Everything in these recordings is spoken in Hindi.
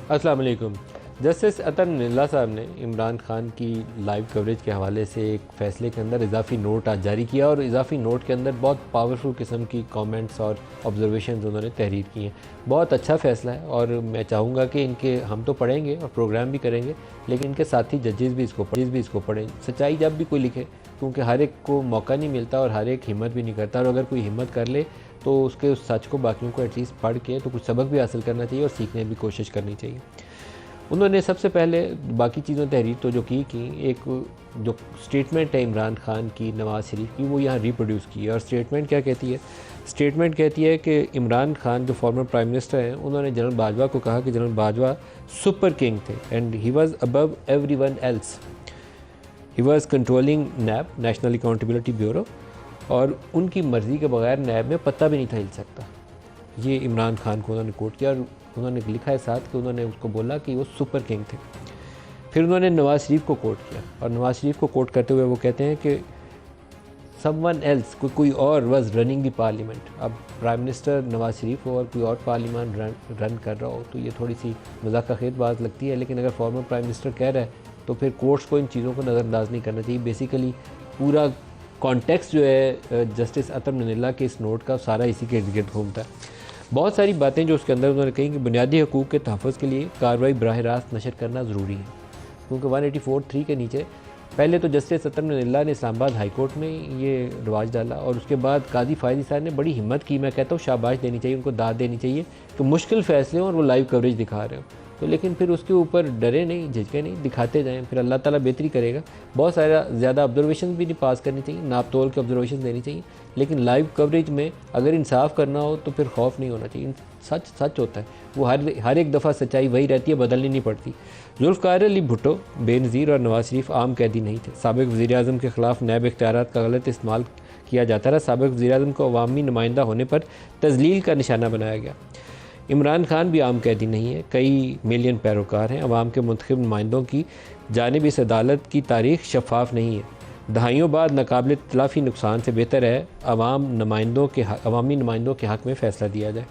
अस्सलाम वालेकुम। जस्टिस अतन निल्ला साहब ने इमरान खान की लाइव कवरेज के हवाले से एक फ़ैसले के अंदर इजाफ़ी नोट आज जारी किया और इजाफ़ी नोट के अंदर बहुत पावरफुल किस्म की कमेंट्स और ऑब्जर्वेशंस उन्होंने तहरीर की हैं। बहुत अच्छा फ़ैसला है और मैं चाहूँगा कि इनके हम तो पढ़ेंगे और प्रोग्राम भी करेंगे, लेकिन इनके साथी जजेस भी इसको पढ़ें। सच्चाई जब भी कोई लिखे, क्योंकि हर एक को मौका नहीं मिलता और हर एक हिम्मत भी नहीं करता, और अगर कोई हिम्मत कर ले तो उसके उस सच को बाकियों को एटलीस्ट पढ़ के तो कुछ सबक भी हासिल करना चाहिए और सीखने की कोशिश करनी चाहिए। उन्होंने सबसे पहले बाकी चीज़ों तहरीर तो जो की एक जो स्टेटमेंट है इमरान खान की, नवाज़ शरीफ की, वो यहाँ रिप्रोड्यूस की है। और स्टेटमेंट क्या कहती है? स्टेटमेंट कहती है कि इमरान खान जो फॉर्मर प्राइम मिनिस्टर हैं, उन्होंने जनरल बाजवा को कहा कि जनरल बाजवा सुपर किंग थे and he was above everyone else. He was controlling NAB, national accountability bureau, और उनकी मर्ज़ी के बगैर नैब में पत्ता भी नहीं था हिल सकता। ये इमरान खान को उन्होंने कोट किया और उन्होंने लिखा है साथ कि उन्होंने उसको बोला कि वो सुपर किंग थे। फिर उन्होंने नवाज़ शरीफ को कोट किया और नवाज़ शरीफ को कोट करते हुए वो कहते हैं कि समवन एल्स, कोई और वाज रनिंग द पार्लियामेंट। अब प्राइम मिनिस्टर नवाज़ शरीफ हो और कोई और पार्लियामेंट रन कर रहा हो तो ये थोड़ी सी मजाकखेज़ बात लगती है, लेकिन अगर फॉर्मर प्राइम मिनिस्टर कह रहा है तो फिर कोर्ट्स को इन चीज़ों को नज़रअंदाज नहीं करना चाहिए। बेसिकली पूरा कॉन्टेक्स्ट जो है जस्टिस अतम निल्ला के इस नोट का सारा इसी के इर्द गिर्द घूमता है। बहुत सारी बातें जो उसके अंदर उन्होंने कही कि बुनियादी हकूक़ के तहफ़्फ़ुज़ के लिए कार्रवाई बराह रास्त नशर करना ज़रूरी है, क्योंकि 184(3) के नीचे पहले तो जस्टिस अतम निल्ला ने इस्लामाबाद हाई कोर्ट में ये रिवाज डाला और उसके बाद काजी फ़ायज़ी साहब ने बड़ी हिम्मत की। मैं कहता हूँ शाबाश देनी चाहिए, उनको दाद देनी चाहिए कि मुश्किल फ़ैसले हों और वो लाइव कवरेज दिखा रहे हो, तो लेकिन फिर उसके ऊपर डरे नहीं, झिझके नहीं, दिखाते जाएँ, फिर अल्लाह ताला बेहतरी करेगा। बहुत सारा ज़्यादा ऑब्जर्वेशन भी नहीं पास करनी चाहिए, नाप तोल के ऑब्जर्वेशन देनी चाहिए, लेकिन लाइव कवरेज में अगर इंसाफ करना हो तो फिर खौफ नहीं होना चाहिए। सच सच होता है, वो हर एक दफ़ा सच्चाई वही रहती है, बदलनी नहीं पड़ती। जुल्फ़िकार अली भुट्टो, बेनज़ीर और नवाज़ शरीफ आम कैदी नहीं थे। साबिक़ वज़ीर-ए-आज़म के ख़िलाफ़ नैब इख्तियारात का गलत इस्तेमाल किया जाता रहा। साबिक़ वज़ीर-ए-आज़म को अवामी नुमाइंदा होने पर तज़लील का निशाना बनाया गया। इमरान खान भी आम कैदी नहीं है, कई मिलियन पैरोकार हैं। अवाम के मुंतखब नुमाइंदों की जानिब इस अदालत की तारीख़ शफ़ाफ़ नहीं है। दहाइयों बाद नाकाबिल इत्तलाफ़ी नुकसान से बेहतर है अवामी नुमाइंदों के हक़ में फ़ैसला दिया जाए।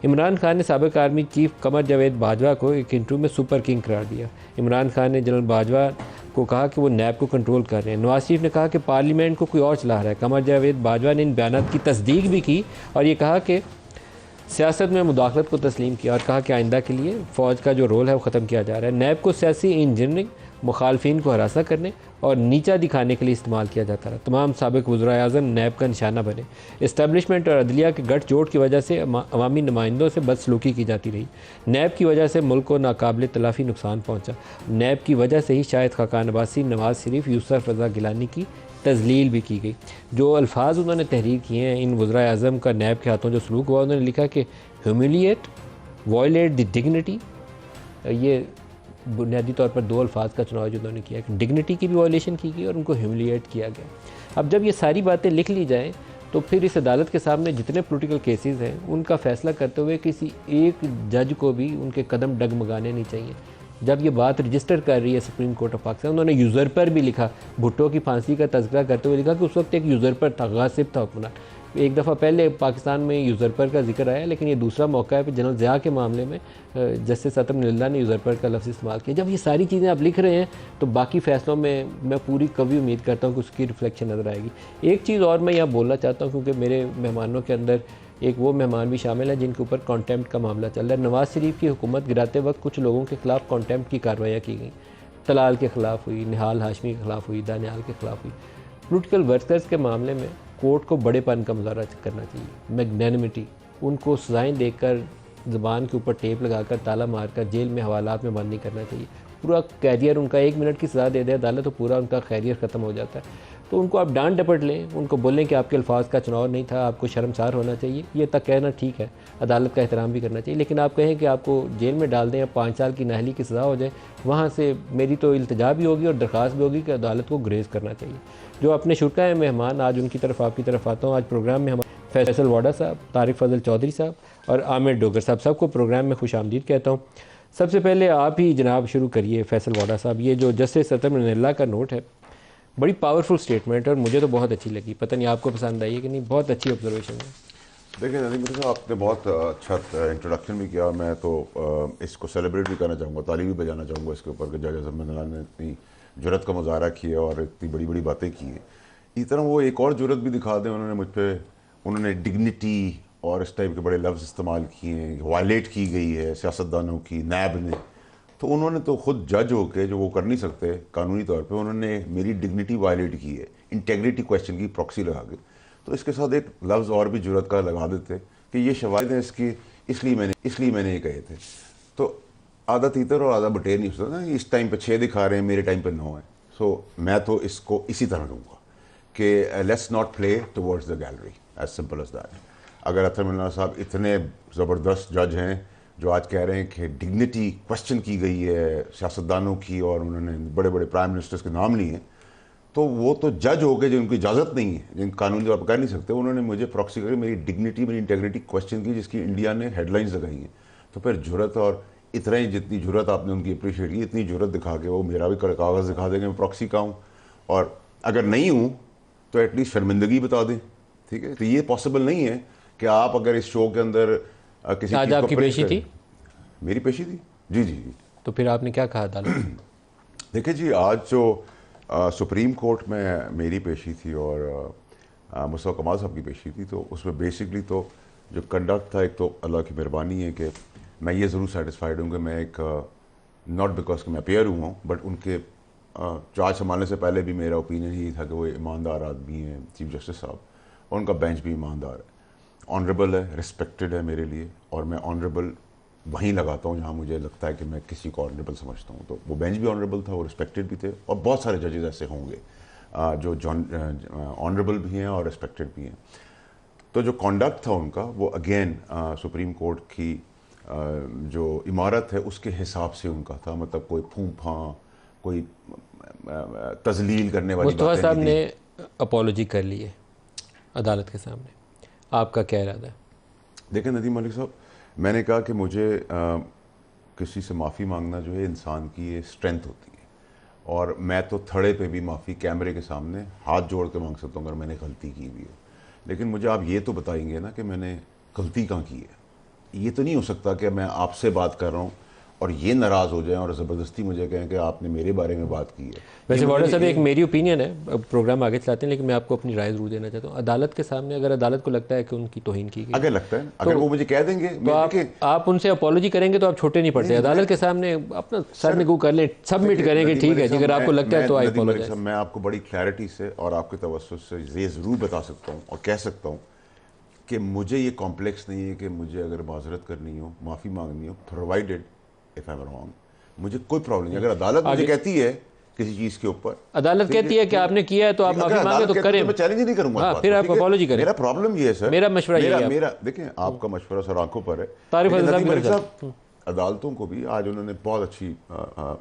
इमरान खान ने साबिक़ आर्मी चीफ कमर जावेद बाजवा को एक इंटरव्यू में सुपर किंग करार दिया। इमरान खान ने जनरल बाजवा को कहा कि वो नैब को कंट्रोल कर रहे हैं। नवाज़ शरीफ ने कहा कि पार्लियामेंट को कोई और चला रहा है। कमर जावेद बाजवा ने इन बयानात की तस्दीक भी की और ये कहा कि सियासत में मुदाखलत को तस्लीम किया और कहा कि आइंदा के लिए फ़ौज का जो रोल है वो ख़त्म किया जा रहा है। नैब को सियासी इंजीनियरिंग, मुखालफिन को हरासा करने और नीचा दिखाने के लिए इस्तेमाल किया जाता रहा। तमाम साबिक़ वज़ीर-ए-आज़म नैब का निशाना बने। इस्टेब्लिशमेंट और अदलिया के गठजोड़ की वजह से अवामी नुमाइंदों से बदसलूकी की जाती रही। नैब की वजह से मुल्क को नाकाबिल तलाफ़ी नुकसान पहुँचा। नैब की वजह से ही शायद खाकान अब्बासी, नवाज़ शरीफ, यूसुफ रज़ा गिलानी की तज़लील भी की गई। जो अल्फाज उन्होंने तहरीर किए हैं इन वज़ीर-ए-आज़म का नैब के हाथों जो सलूक हुआ, उन्होंने लिखा कि ह्यूमिलिएट, वॉयलेट द डिग्निटी। ये बुनियादी तौर पर दो अल्फाज का चुनाव जो उन्होंने किया कि डिग्निटी की भी वायलेशन की गई और उनको ह्यूमिलिएट किया गया। अब जब ये सारी बातें लिख ली जाएँ तो फिर इस अदालत के सामने जितने पॉलिटिकल केसेस हैं उनका फ़ैसला करते हुए किसी एक जज को भी उनके कदम डगमगाने नहीं चाहिए। जब ये बात रजिस्टर कर रही है सुप्रीम कोर्ट ऑफ पाकिस्तान, उन्होंने यूज़रपर भी लिखा, भुट्टो की फांसी का तज़किरा करते हुए लिखा कि उस वक्त एक यूज़रपर था, गासिब था हुक्मरान। एक दफ़ा पहले पाकिस्तान में यूज़रपर का जिक्र आया, लेकिन ये दूसरा मौका है कि जनरल ज़िया के मामले में जस्टिस अतम निल्ला ने यूज़रपर का लफ्ज़ इस्तेमाल किया। जब ये सारी चीज़ें आप लिख रहे हैं तो बाकी फ़ैसलों में मैं पूरी कभी उम्मीद करता हूँ कि उसकी रिफ्लेक्शन नज़र आएगी। एक चीज़ और मैं यहाँ बोलना चाहता हूँ, क्योंकि मेरे मेहमानों के अंदर एक वो मेहमान भी शामिल है जिनके ऊपर कॉन्टेम्प्ट का मामला चल रहा है। नवाज़ शरीफ की हुकूमत गिराते वक्त कुछ लोगों के ख़िलाफ़ कॉन्टेम्प्ट की कार्रवाइयाँ की गई। तलाल के ख़िलाफ़ हुई, निहाल हाशमी के ख़िलाफ़ हुई, दानियाल के ख़िलाफ़ हुई। पोलिटिकल वर्कर्स के मामले में कोर्ट को बड़ेपन का मुजाहरा करना चाहिए, मैग्नेनिमिटी। उनको सज़ाएँ देकर, ज़बान के ऊपर टेप लगाकर, ताला मारकर जेल में हवालात में बंद नहीं करना चाहिए। पूरा कैरियर उनका 1 मिनट की सज़ा दे दे अदालत तो पूरा उनका कैरियर ख़त्म हो जाता है। तो उनको आप डांट डपट लें, उनको बोलें कि आपके अल्फाज का चुनाव नहीं था, आपको शर्मसार होना चाहिए, ये तक कहना ठीक है, अदालत का एहतराम भी करना चाहिए। लेकिन आप कहें कि आपको जेल में डाल दें या 5 साल की नाहली की सज़ा हो जाए, वहाँ से मेरी तो इल्तिजा भी होगी और दरख्वास्त भी होगी कि अदालत को ग्रेज़ करना चाहिए। जो अपने शुरा है मेहमान, आज उनकी तरफ आपकी तरफ आता हूँ। आज प्रोग्राम में हमारे फैसल वाडा साहब, तारिक फजल चौधरी साहब और आमिर डोगर साहब, सबको प्रोग्राम में खुश आमदीद कहता हूँ। सबसे पहले आप ही जनाब शुरू करिए फैसल वाडा साहब। ये जो जस्टिस अतम निल्ला का नोट है, बड़ी पावरफुल स्टेटमेंट है और मुझे तो बहुत अच्छी लगी। पता नहीं आपको पसंद आई है कि नहीं, बहुत अच्छी ऑब्जर्वेशन है। देखिए नदीम साहब, आपने बहुत अच्छा इंट्रोडक्शन भी किया। मैं तो इसको सेलिब्रेट भी करना चाहूँगा, ताली भी बजाना चाहूँगा इसके ऊपर कि जज अजमत ने इतनी जुरत का मुजाहरा किया और इतनी बड़ी बड़ी बातें की है। इसी तरह वो एक और जुरत भी दिखा दें उन्होंने मुझ पर। उन्होंने डिग्निटी और इस टाइप के बड़े लफ्ज़ इस्तेमाल किए हैं, वायलेट की गई है सियासतदानों की, नैब ने। तो उन्होंने तो खुद जज होके, जो वो कर नहीं सकते कानूनी तौर पे, उन्होंने मेरी डिग्निटी वायलेट की है, इंटेग्रिटी क्वेश्चन की प्रॉक्सी लगा के। तो इसके साथ एक लफ्ज़ और भी जुरत का लगा देते कि ये शवाहिद हैं इसकी, इसलिए मैंने ये कहे थे। तो आधा तीतर और आधा बटेर नहीं होता ना, इस टाइम पे 6 दिखा रहे हैं, मेरे टाइम पे 9 है। सो मैं तो इसको इसी तरह लूँगा कि let's not play towards the gallery, as simple as that. अगर अतर मिल्ला साहब इतने ज़बरदस्त जज हैं जो आज कह रहे हैं कि डिग्निटी क्वेश्चन की गई है सियासतदानों की, और उन्होंने बड़े बड़े प्राइम मिनिस्टर्स के नाम लिए हैं, तो वो तो जज हो गए जिनकी इजाज़त नहीं है, जिन कानूनी तौर पर कर नहीं सकते। उन्होंने मुझे प्रॉक्सी करके मेरी डिग्निटी, मेरी इंटेग्रिटी क्वेश्चन की, जिसकी इंडिया ने हेडलाइंस लगाई हैं। तो फिर जुरत, और इतना ही जितनी जुरत आपने उनकी अप्रिशिएट की, इतनी जुरत दिखा के वो मेरा भी कागज़ दिखा देंगे मैं प्रॉक्सी का हूँ, और अगर नहीं हूँ तो एटलीस्ट शर्मिंदगी बता दें। ठीक है, तो ये पॉसिबल नहीं है कि आप अगर इस शो के अंदर किसी आज चीज़ को आपकी पेशी थी? मेरी पेशी थी जी जी जी। तो फिर आपने क्या कहा अदालत? देखिए जी, आज जो सुप्रीम कोर्ट में मेरी पेशी थी और मुस्तफ़ा कमाल साहब की पेशी थी, तो उसमें बेसिकली तो जो कंडक्ट था, एक तो अल्लाह की मेहरबानी है कि मैं ये ज़रूर सेटिस्फाइड हूँ कि मैं एक, नॉट बिकॉज कि मैं पेयर हुआ हूँ, बट उनके चार्ज संभालने से पहले भी मेरा ओपिनियन यही था कि वो ईमानदार आदमी हैं, चीफ जस्टिस साहब, और उनका बेंच भी ईमानदार है, ऑनरेबल है, रिस्पेक्टेड है मेरे लिए, और मैं ऑनरेबल वहीं लगाता हूँ जहाँ मुझे लगता है कि मैं किसी को ऑनरेबल समझता हूँ। तो वो बेंच भी ऑनरेबल था, वो रिस्पेक्टेड भी थे, और बहुत सारे जजेस ऐसे होंगे जो ऑनरेबल भी हैं और रिस्पेक्टेड भी हैं। तो जो कॉन्डक्ट था उनका, वो अगेन सुप्रीम कोर्ट की जो इमारत है उसके हिसाब से उनका था, मतलब कोई फूंफा, कोई तजलील करने वाली मुस्तफा बातें साहब नहीं ने थी। अपॉलोजी कर ली है अदालत के सामने, आपका क्या इरादा है? देखिए नदीम मलिक साहब, मैंने कहा कि मुझे किसी से माफ़ी मांगना जो है इंसान की ये स्ट्रेंथ होती है, और मैं तो थड़े पे भी माफ़ी कैमरे के सामने हाथ जोड़ के मांग सकता हूँ अगर मैंने गलती की भी हो। लेकिन मुझे आप ये तो बताएंगे ना कि मैंने गलती कहाँ की है। ये तो नहीं हो सकता कि मैं आपसे बात कर रहा हूँ और ये नाराज़ हो जाएं और ज़बरदस्ती मुझे कहें कि आपने मेरे बारे में बात की है। वैसे ये बॉर्डर साहब, मुझे एक मेरी ओपिनियन है, अब प्रोग्राम आगे चलाते हैं, लेकिन मैं आपको अपनी राय ज़रूर देना चाहता हूँ। अदालत के सामने अगर अदालत को लगता है कि उनकी तौहीन की गई, अगर लगता है, अगर वो मुझे कह देंगे, तो देखिए आप उनसे अपॉलोजी करेंगे तो आप छोटे नहीं पड़ते। नहीं, अदालत के सामने अपना सर में गू कर लें, सबमिट करेंगे, ठीक है जी, अगर आपको लगता है तो आई नदीम मलिक अपोलोजाइज। साहब, मैं आपको बड़ी क्लैरिटी से और आपके तवज्जुह से ये ज़रूर बता सकता हूँ और कह सकता हूँ कि मुझे ये कॉम्प्लेक्स नहीं है कि मुझे अगर माजरत करनी हो, माफ़ी मांगनी हो, provided if I am wrong, मुझे कोई प्रॉब्लम नहीं। अगर अदालत मुझे कहती है किसी चीज़ के ऊपर, अदालत कहती है कि आपने किया है तो आप माफी मांगे तो करें, मैं चैलेंज नहीं करूंगा। हाँ, फिर आप अपॉलोजी करें। मेरा प्रॉब्लम ये है सर, मेरा मशवरा ये है। मेरा देखिए, आपका मशवरा सर आंखों पर है। तारिफ लेकिन अदल नदीम मलिक साहब साहब, अदालतों को भी आज उन्होंने बहुत अच्छी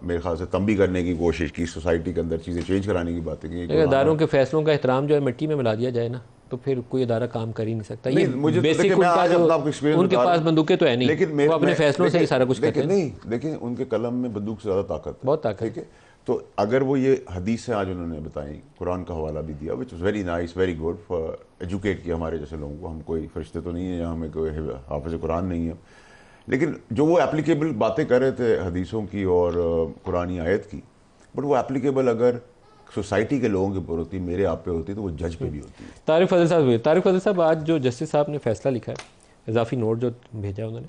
मेरे ख्याल से तंबी करने की कोशिश की, सोसाइटी के अंदर चीज़ें चेंज कराने की बातें की। अदारों के फैसलों का एहतराम जो है मिट्टी में मिला दिया जाए ना, तो फिर कोई अदारा काम कर ही नहीं सकता। ये मुझे तो बेसिक मैं उनका आज जो, अपना आपको एक्सपीरियंस उनके पास बंदूकें तो है नहीं, लेकिन वो अपने फैसलों से ही सारा कुछ करते हैं। नहीं, देखिए उनके कलम में बंदूक से ज़्यादा ताकत है, बहुत ताकत। ठीक है। तो अगर वो ये हदीसें आज उन्होंने बताई, कुरान का हवाला भी दिया, which is very nice, very good for educate किया हमारे जैसे लोगों को। हम कोई फरिश्ते तो नहीं है या हमें कोई हाफिज़ कुरान नहीं है, लेकिन जो वो एप्लीकेबल बातें कर रहे थे हदीसों की और कुरानी आयत की, बट वो एप्लीकेबल अगर सोसाइटी के लोगों के ऊपर होती, मेरे आप पे होती, तो वो जज पे भी होती है। तारिफ अदल साहब, आज जो जस्टिस साहब ने फैसला लिखा है, इजाफी नोट जो भेजा है उन्होंने,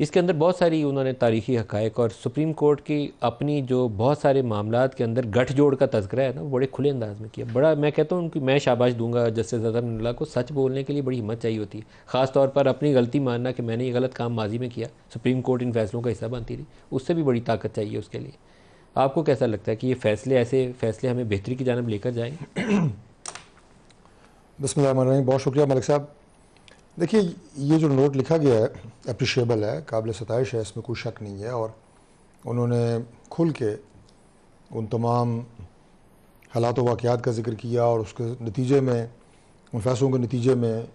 इसके अंदर बहुत सारी उन्होंने तारीखी हक़ाइक़ और सुप्रीम कोर्ट की अपनी जो बहुत सारे मामलात के अंदर गठजोड़ का तज़किरा है ना, वो बड़े खुले अंदाज में किया। बड़ा मैं कहता हूँ उनकी मैं शाबाश दूंगा जस्टिस अज़हर को। सच बोलने के लिए बड़ी हिम्मत चाहिए होती है, ख़ास तौर पर अपनी गलती मानना कि मैंने ये गलत काम माजी में किया। सुप्रीम कोर्ट इन फैसलों का हिस्सा बनती रही, उससे भी बड़ी ताकत चाहिए उसके लिए। आपको कैसा लगता है कि ये फ़ैसले, ऐसे फ़ैसले हमें बेहतरी की जानब लेकर जाएंगे? बिस्मिल्लाह, बहुत शुक्रिया मलिक साहब। देखिए, ये जो नोट लिखा गया है अप्रिशिएबल है, काबिल सताइश है, इसमें कोई शक नहीं है। और उन्होंने खुल के उन तमाम हालात व वाक़यात का ज़िक्र किया और उसके नतीजे में, उन फैसलों के नतीजे में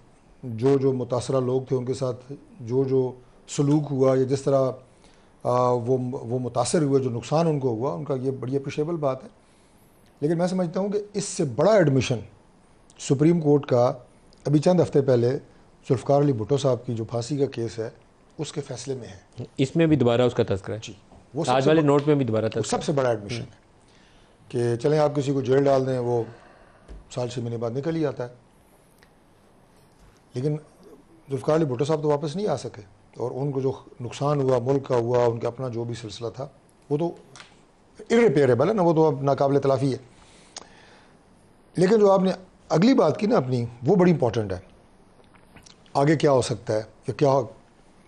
जो जो मुतासरा लोग थे उनके साथ जो जो सलूक हुआ या जिस तरह वो मुतासर हुए, जो नुकसान उनको हुआ, उनका ये बड़ी अप्रिशिएबल बात है। लेकिन मैं समझता हूँ कि इससे बड़ा एडमिशन सुप्रीम कोर्ट का अभी चंद हफ्ते पहले जुल्फ़िकार अली भुट्टो साहब की जो फांसी का केस है उसके फैसले में है। इसमें भी दोबारा उसका तस्करा है जी, वो आज वाले नोट में भी दोबारा वो तस्करा सबसे बड़ा एडमिशन है कि चलें आप किसी को जेल डाल दें, वो साल 6 महीने बाद निकल ही आता है। लेकिन जुल्फ़िकार अली भुट्टो साहब तो वापस नहीं आ सके, और उनको जो नुकसान हुआ मुल्क का हुआ, उनका अपना जो भी सिलसिला था, वो तो इररिपेयरेबल है ना, वो तो अब नाकाबिल तलाफ़ी है। लेकिन जो आपने अगली बात की ना अपनी, वो बड़ी इंपॉर्टेंट है। आगे क्या हो सकता है या क्या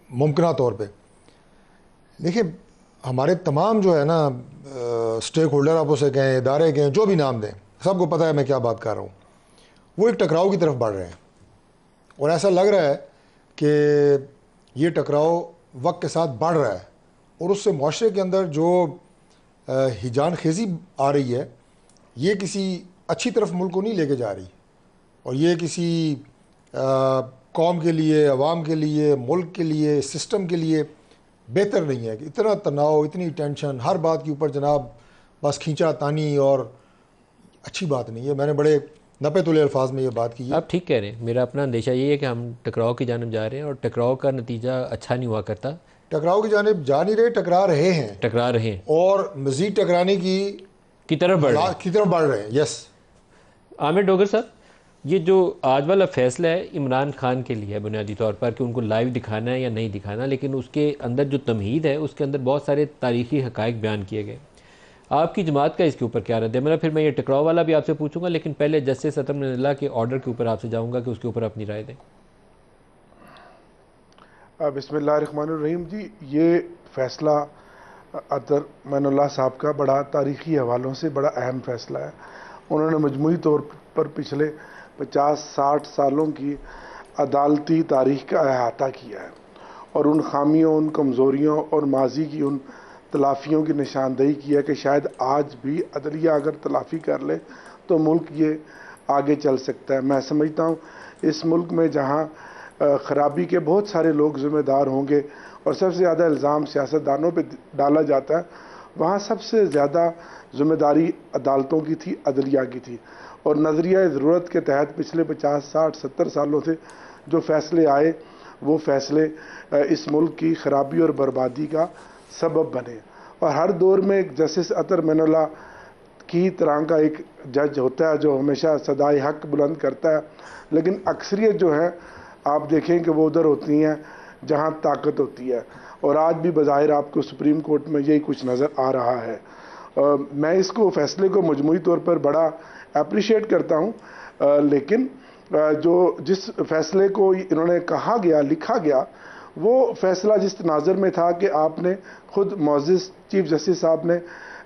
मुमकिन तौर पे, देखिए हमारे तमाम जो है ना स्टेक होल्डर, आप उसे कहें, इदारे कहें, जो भी नाम दें, सबको पता है मैं क्या बात कर रहा हूँ, वो एक टकराव की तरफ बढ़ रहे हैं। और ऐसा लग रहा है कि ये टकराव वक्त के साथ बढ़ रहा है, और उससे माशरे के अंदर जो हिजान खेजी आ रही है, ये किसी अच्छी तरफ मुल्क को नहीं लेके जा रही, और ये किसी कौम के लिए, अवाम के लिए, मुल्क के लिए, सिस्टम के लिए बेहतर नहीं है कि इतना तनाव, इतनी टेंशन, हर बात के ऊपर जनाब बस खींचा तानी, और अच्छी बात नहीं है। मैंने बड़े नपे तुले अल्फाज में ये बात की है। आप ठीक कह रहे हैं। मेरा अपना अंदेशा ये है कि हम टकराव की जानब जा रहे हैं, और टकराव का नतीजा अच्छा नहीं हुआ करता। टकराव की जानिब जा नहीं रहे, टकरा रहे हैं, टकरा रहे हैं और मज़ीद टकराने की तरफ बढ़ रहे हैं। की तरफ बढ़ रहे हैं। यस, आमिर डोगर साहब, ये जो आज वाला फैसला है इमरान खान के लिए है बुनियादी तौर पर कि उनको लाइव दिखाना है या नहीं दिखाना, लेकिन उसके अंदर जो तमहीद है उसके अंदर बहुत सारे तारीख़ी हक़ाइक़ बयान किए गए। आपकी जमात का इसके ऊपर क्या रद्द है? मेरा फिर मैं ये टकराव वाला भी आपसे पूछूंगा, लेकिन पहले जस्टिस अतम निल्ला के ऑर्डर के ऊपर आपसे जाऊंगा कि उसके ऊपर अपनी राय दें। बिस्मिल्लाहिर्रहमानिर्रहीम जी, ये फ़ैसला अतर मैनुल्लाह साहब का बड़ा तारीख़ी हवालों से बड़ा अहम फ़ैसला है। उन्होंने मजमूई तौर पर पिछले 50-60 सालों की अदालती तारीख़ का अहाता किया है, और उन खामियों, उन कमज़ोरियों और माजी की उन तलाफ़ियों की निशानदेही की है कि शायद आज भी अदलिया अगर तलाफ़ी कर ले तो मुल्क ये आगे चल सकता है। मैं समझता हूँ इस मुल्क में जहाँ ख़राबी के बहुत सारे लोग ज़िम्मेदार होंगे और सबसे ज़्यादा इल्ज़ाम सियासतदानों पे डाला जाता है, वहाँ सबसे ज़्यादा ज़िम्मेदारी अदालतों की थी, अदलिया की थी। और नज़रिया ज़रूरत के तहत पिछले 50, 60, 70 सालों से जो फ़ैसले आए, वो फ़ैसले इस मुल्क की ख़राबी और बर्बादी का सबब बने। और हर दौर में एक जस्टिस अतर मैनुल्लाह की तरह का एक जज होता है जो हमेशा सदाए हक बुलंद करता है, लेकिन अक्सरियत जो है आप देखें कि वो उधर होती हैं जहां ताकत होती है, और आज भी बज़ाहिर आपको सुप्रीम कोर्ट में यही कुछ नज़र आ रहा है। मैं इसको फ़ैसले को मजमूई तौर पर बड़ा अप्रिशिएट करता हूँ, लेकिन जो जिस फ़ैसले को इन्होंने कहा गया, लिखा गया, वो फ़ैसला जिस तनाज़र में था कि आपने खुद मोअज़्ज़िज़ चीफ जस्टिस साहब ने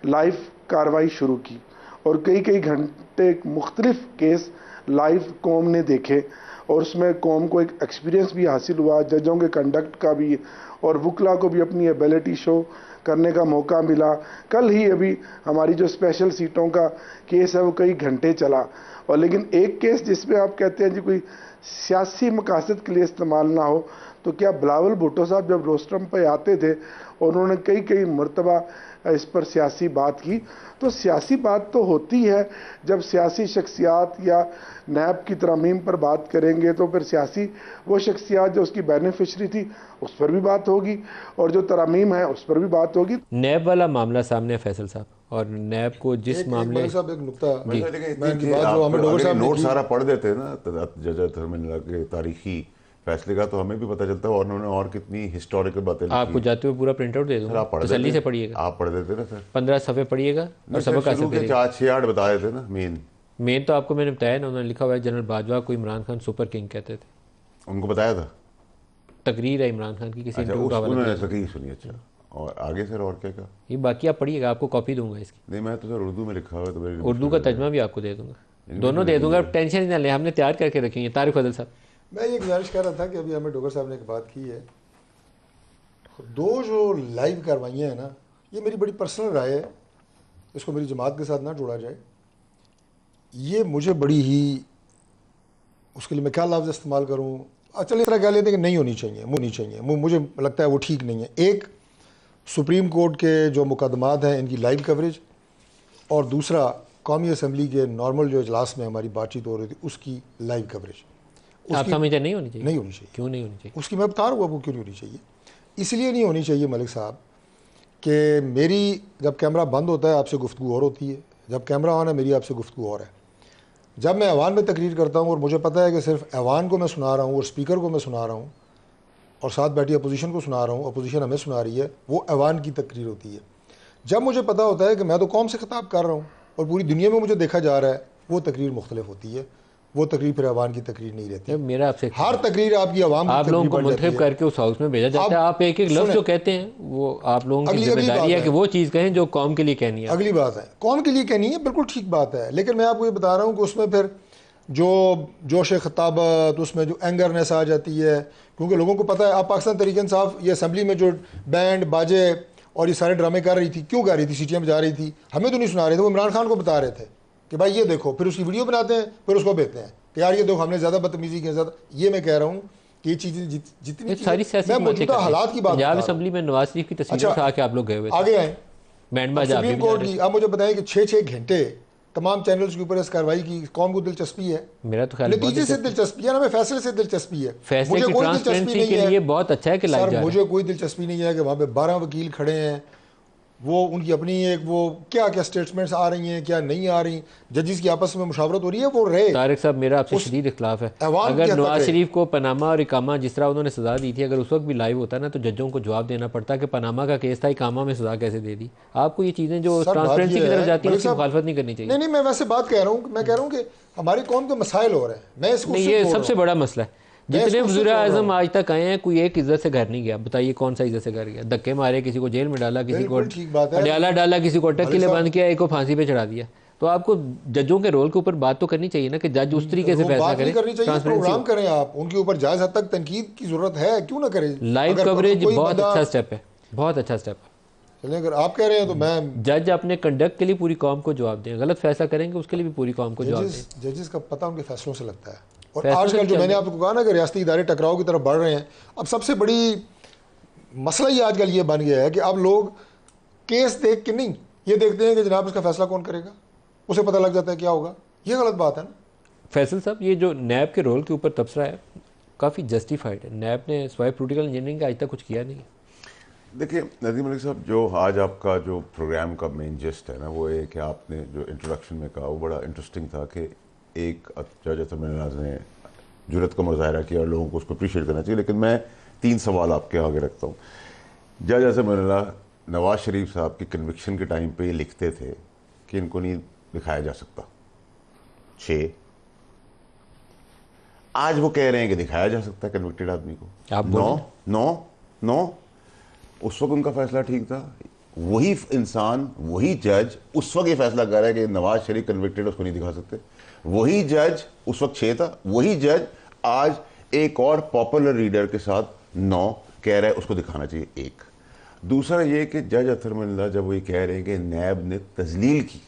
लाइव कार्रवाई शुरू की, और कई घंटे मुख्तलिफ केस लाइव कौम ने देखे, और उसमें कौम को एक एक्सपीरियंस भी हासिल हुआ, जजों के कंडक्ट का भी, और वकला को भी अपनी एबिलिटी शो करने का मौका मिला। कल ही अभी हमारी जो स्पेशल सीटों का केस है वो कई घंटे चला, और लेकिन एक केस जिसमें आप कहते हैं जी कोई सियासी मकासद के लिए इस्तेमाल ना हो, तो क्या बिलावल भुट्टो साहब जब रोस्ट्रम पे आते थे और उन्होंने कई मरतबा इस पर सियासी बात की, तो सियासी बात तो होती है जब सियासी शख्सियात या नैब की तरमीम पर बात करेंगे, तो फिर सियासी वो शख्सियात जो उसकी बेनिफिशरी थी उस पर भी बात होगी, और जो तरमीम है उस पर भी बात होगी। नैब वाला मामला सामने है फैसल साहब, और नैब को जिस मामले साहब एक नुक्ता अगर नोट सारा पढ़ देते ना जज अतर मैनुल्लाह के तारीखी फैसले का, तो हमें भी पता चलता है और उन्होंने और कितनी हिस्टोरिकल बातें लिखी। आपको जाते हुए पूरा प्रिंट आउट दे दूंगा, तसल्ली से पढ़िएगा। आप पढ़ देते ना सर, 15 सफ़े पढ़िएगा और सबक हासिल करिएगा। 4-6-8 बता देते ना। मेन तो आपको मैंने बताया ना, उन्होंने लिखा हुआ है जनरल बाजवा को इमरान खान सुपर किंग कहते थे, उनको बताया था। तकरीर है इमरान खान की किसी अच्छा, उन्होंने तकरीर सुनी। अच्छा, और आगे सर और क्या कहा? ये बाकी आप पढ़िएगा, आपको कॉपी दूंगा इसकी। नहीं, मैं तो सर उर्दू में लिखा हुआ है, तो उर्दू का तर्जमा भी आपको दे दूंगा, दोनों दे दूंगा, टेंशन ही ना ले, हमने तैयार करके रखी है। तारिक फजल साहब, मैं ये गुजारिश कर रहा था कि अभी हमें डोगर साहब ने एक बात की है, दो जो लाइव कार्रवाइयाँ हैं ना, ये मेरी बड़ी पर्सनल राय है, इसको मेरी जमात के साथ ना जोड़ा जाए। ये मुझे बड़ी ही, उसके लिए मैं क्या लफ्ज़ इस्तेमाल करूँ, चलिए इस तरह कह लेते हैं कि नहीं होनी चाहिए, मुझे लगता है वो ठीक नहीं है। एक, सुप्रीम कोर्ट के जो मुकदमात हैं इनकी लाइव कवरेज, और दूसरा कौमी असम्बली के नॉर्मल जो इजलास में हमारी बातचीत हो रही थी उसकी लाइव कवरेज। आप समझते नहीं होनी चाहिए? नहीं होनी चाहिए। क्यों नहीं होनी चाहिए? उसकी मैं बता रहा हूँ आपको क्यों नहीं होनी चाहिए। इसलिए नहीं होनी चाहिए मलिक साहब कि मेरी जब कैमरा बंद होता है आपसे गुफ्तगू और होती है, जब कैमरा ऑन है मेरी आपसे गुफ्तगू और है। जब मैं ऐवान में तकरीर करता हूँ और मुझे पता है कि सिर्फ ऐवान को मैं सुना रहा हूँ और स्पीकर को मैं सुना रहा हूँ और साथ बैठी अपोजिशन को सुना रहा हूँ, अपोजिशन हमें सुना रही है, वो ऐवान की तकरीर होती है। जब मुझे पता होता है कि मैं तो कौम से खिताब कर रहा हूँ और पूरी दुनिया में मुझे देखा जा रहा है, वो तकरीर मुख्तलिफ होती है। वो तकरीर फिर ऐवान की तकरीर नहीं रहती। मेरा आपसे हर तकरीर आपकी आवाम की आप तकरीर लोगों को बन जाती मुंतखब है। करके उस हाउस में भेजा जाता है, आप एक एक लफ्ज़ जो कहते हैं वो आप लोगों की अगली जिम्मेदारी बात है है कि वो चीज़ कहें जो कौम के लिए कहनी है। अगली बात है कौम के लिए कहनी है, बिल्कुल ठीक बात है। लेकिन मैं आपको ये बता रहा हूँ कि उसमें फिर जो जोश खिताबत, उसमें जो एंगरनेस आ जाती है, क्योंकि लोगों को पता है आप पाकिस्तान तहरीक इंसाफ ये असम्बली में जो बैंड बाजे और ये सारे ड्रामे कर रही थी, क्यों कर रही थी? सीटियाँ बजा रही थी, हमें तो नहीं सुना रहे थे, वो इमरान खान को बता रहे थे कि भाई ये देखो, फिर उसकी वीडियो बनाते हैं, फिर उसको भेजते हैं कि यार ये देखो हमने ज़्यादा बदतमीजी की, ज़्यादा। ये मैं कह रहा हूँ कि ये चीज़ें जितनी सारी सियासी मैं मौजूदा हालात की बात पंजाब बता रहा हूं। असम्बली में नवाज शरीफ की तस्वीर अच्छा, उठा के आप लोग गए हुए थे, आगे आए बैंड बाजा आप भी सुप्रीम बजा कोर्ट रहे की। थे। आप मुझे बताएं कि 6-6 घंटे तमाम चैनल्स के ऊपर इस कार्रवाई की, कौम को दिलचस्पी है? मेरा तो ख्याल नतीजे से दिलचस्पी है ना, मैं फैसले से दिलचस्पी है। फैसले मुझे की कोई दिलचस्पी ट्रांसपेरेंसी नहीं के है लिए बहुत अच्छा है कि लाइव जा सर, रहा है। मुझे कोई दिलचस्पी नहीं है कि वहाँ पे 12 वकील खड़े हैं, वो उनकी अपनी एक वो क्या क्या स्टेटमेंट्स आ रही हैं, क्या नहीं आ रही, जजिस की आपस में मुशावरत हो रही है, वो रहे। तारिक साहब मेरा आपसे शदीद इख्लाफ है। ऐवान की अगर हद तक नवाज रहे। शरीफ को पनामा और इकामा जिस तरह उन्होंने सजा दी थी, अगर उस वक्त भी लाइव होता ना तो जजों को जवाब देना पड़ता कि पनामा का केस था, इकामा में सजा कैसे दे दी। आपको ये चीज़ें जो सर, बात ट्रांसपेरेंसी ये की तरफ है, जाती है मलिक उसकी साहब, मुखालफत नहीं करनी चाहिए। नहीं नहीं, मैं वैसे बात कह रहा हूँ, मैं कह रहा हूँ कि हमारी कौम के मसाइल हो रहे हैं। मैं इसको नहीं, सिर्फ ये बोल रहा सबसे हूं। बड़ा मसला है। मैं जितने इसको सिर्फ वज़ीर बोल रहा आज़म हूं। आज तक आए हैं, कोई एक इज्जत से घर नहीं गया। बताइए कौन सा इज्जत से घर गया? धक्के मारे, किसी को जेल में डाला, किसी को बिल्कुल ठीक बात है। अडयाला डाला, किसी को अटक के मलिक लिए साहब, बंद किया, एक को फांसी पे चढ़ा दिया। तो आपको जजों के रोल के ऊपर बात तो करनी चाहिए ना कि जज उस तरीके से वो फैसला बात करें, नहीं करनी चाहिए, ट्रांसपेरेंसी प्रोग्राम हो। करें आप उनके ऊपर, जायज़ हद तक तनकीद की जरूरत है, क्यों ना करें। लाइव अगर कवरेज कोई बहुत बंदा- अच्छा स्टेप है, बहुत अच्छा स्टेप है। चलिए, अगर आप कह रहे हैं तो मैं जज अपने कंडक्ट के लिए पूरी कौम को जवाब दें, गलत फैसला करेंगे उसके लिए भी पूरी कौम को जवाब दें। जजेस का पता उनके फैसलों से लगता है। और फैसलों से आजकल जो क्या मैंने होता आपको कहा ना कि रियासती इदारे टकराव की तरफ बढ़ रहे हैं, अब सबसे बड़ी मसला ये आजकल ये बन गया है कि अब लोग केस देख के नहीं, ये देखते हैं कि जनाब इसका फैसला कौन करेगा, उसे पता लग जाता है क्या होगा। ये गलत बात है ना। फैसल साहब, ये जो नैब के रोल के ऊपर तबसरा है काफ़ी जस्टिफाइड है। नैब ने स्वाइप प्रोटिकल इंजीनियरिंग का आज तक कुछ किया नहीं है। देखिए नदीम मलिक साहब, जो आज आपका जो प्रोग्राम का मेन जिस्ट है ना, वो ये कि आपने जो इंट्रोडक्शन में कहा वो बड़ा इंटरेस्टिंग था कि एक जज अतरमनाज ने जुर्रत का मुजाहरा किया और लोगों को उसको अप्रिशिएट करना चाहिए। लेकिन मैं 3 सवाल आपके आगे रखता हूँ। जज अतरमनाज नवाज शरीफ साहब की कन्विक्शन के टाइम पे ये लिखते थे कि इनको नहीं दिखाया जा सकता 6, आज वो कह रहे हैं कि दिखाया जा सकता है कन्विक्टेड आदमी को। आप 9 उस वक्त उनका फैसला ठीक था। वही इंसान, वही जज उस वक्त ये फैसला कर रहा है कि नवाज शरीफ कन्विक्टेड उसको नहीं दिखा सकते। वही जज उस वक्त 6 था, वही जज आज एक और पॉपुलर रीडर के साथ 9 कह रहा है उसको दिखाना चाहिए 1। दूसरा ये कि जज अतरमल्ला जब वो ये कह रहे हैं कि नैब ने तजलील की,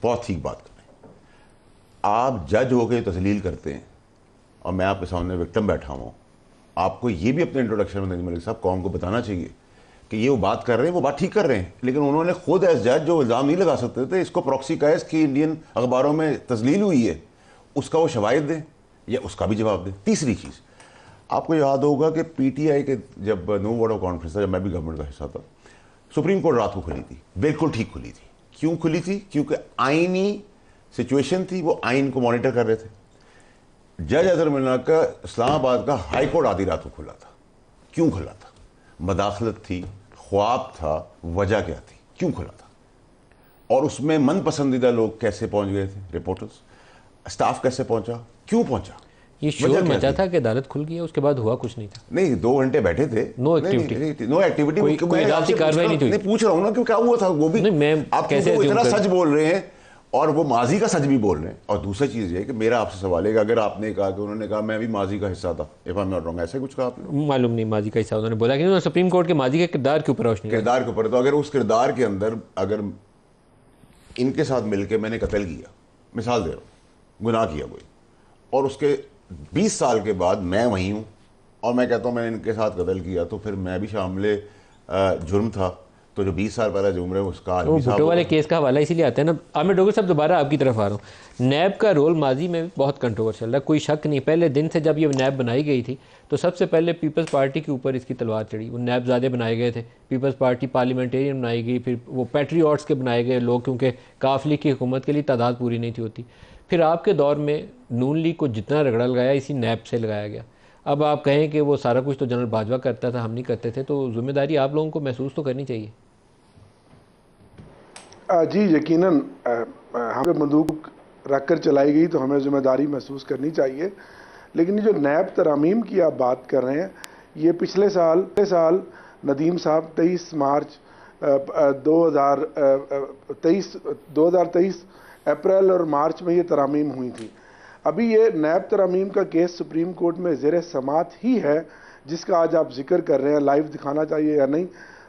बहुत ठीक बात कर रहे हैं। आप जज होकर तजलील करते हैं और मैं आपके सामने विक्टिम बैठा हूँ, आपको ये भी अपने इंट्रोडक्शन में नदीम मलिक साहब कौम को बताना चाहिए कि ये वो बात कर रहे हैं, वो बात ठीक कर रहे हैं, लेकिन उन्होंने खुद एज जज जो इल्ज़ाम नहीं लगा सकते थे, इसको प्रॉक्सी का इसकी इंडियन अखबारों में तजलील हुई है, उसका वो शवाहिद दें या उसका भी जवाब दें। तीसरी चीज़, आपको याद होगा कि पीटीआई के जब नो वर्ड कॉन्फ्रेंस था, जब मैं भी गवर्नमेंट का हिस्सा था, सुप्रीम कोर्ट रात को खुली थी, बिल्कुल ठीक खुली थी। क्यों खुली थी? क्योंकि आइनी सिचुएशन थी, वो आइन को मॉनिटर कर रहे थे। जज अतरमल्ला का इस्लामाबाद का हाई कोर्ट आधी रात को खुला था। क्यों खुला था? मदाखलत थी, ख्वाब था, वजह क्या थी, क्यों खुला था? और उसमें मन पसंदीदा लोग कैसे पहुंच गए थे, रिपोर्टर्स, स्टाफ कैसे पहुंचा, क्यों पहुंचा? ये शोर मचा था कि अदालत खुल गई है, उसके बाद हुआ कुछ नहीं था। नहीं, 2 घंटे बैठे थे, नो एक्टिविटी, नो एक्टिविटी, कोई अदालती कार्रवाई नहीं हुई। पूछ रहा हूं ना कि क्या हुआ था वो भी। नहीं, मैं आप कैसे इतना सच बोल रहे हैं और वो माजी का सच भी बोल रहे हैं। और दूसरी चीज़ ये कि मेरा आपसे सवाल है कि अगर आपने कहा कि उन्होंने कहा मैं भी माजी का हिस्सा था, if I am not wrong, ऐसे कुछ कहा आपने? मालूम नहीं माजी का हिस्सा, उन्होंने बोला कि उन्होंने सुप्रीम कोर्ट के माजी के किरदार के ऊपर रोशनी, किरदार के ऊपर। तो अगर उस किरदार के अंदर अगर इनके साथ मिलकर मैंने कत्ल किया, मिसाल दे रहा हूँ, गुनाह किया कोई, और उसके 20 साल के बाद मैं वहीं हूँ और मैं कहता हूँ मैंने इनके साथ कत्ल किया, तो फिर मैं भी शामिल जुर्म था, तो जो 20 साल पहले जो उम्र है उसका वो भुट्टो वाले केस का हवाला इसीलिए आता है ना। आमिर डोगर साहब दोबारा आपकी तरफ आ रहा हूँ। नैब का रोल माजी में बहुत कंट्रोवर्शियल है, कोई शक नहीं। पहले दिन से जब ये नैब बनाई गई थी तो सबसे पहले पीपल्स पार्टी के ऊपर इसकी तलवार चढ़ी। वो नैब ज़्यादा बनाए गए थे, पीपल्स पार्टी पार्लियामेंटेरियन बनाई गई, फिर वो पैट्रियट्स के बनाए गए लोग, क्योंकि काफली की हुकूमत के लिए तादाद पूरी नहीं थी होती। फिर आपके दौर में नून लीग को जितना रगड़ा लगाया इसी नैब से लगाया गया। अब आप कहें कि वो सारा कुछ तो जनरल बाजवा करता था, हम नहीं करते थे, तो जिम्मेदारी आप लोगों को महसूस तो करनी चाहिए। जी यकीनन हम पे बंदूक रख कर चलाई गई तो हमें जिम्मेदारी महसूस करनी चाहिए। लेकिन ये जो नैब तरमीम की आप बात कर रहे हैं, ये पिछले साल नदीम साहब 23 मार्च 2023 अप्रैल और मार्च में ये तरमीम हुई थी। अभी ये नैब तरमीम का केस सुप्रीम कोर्ट में ज़ेर समात ही है, जिसका आज आप जिक्र कर रहे हैं, लाइव दिखाना चाहिए या नहीं।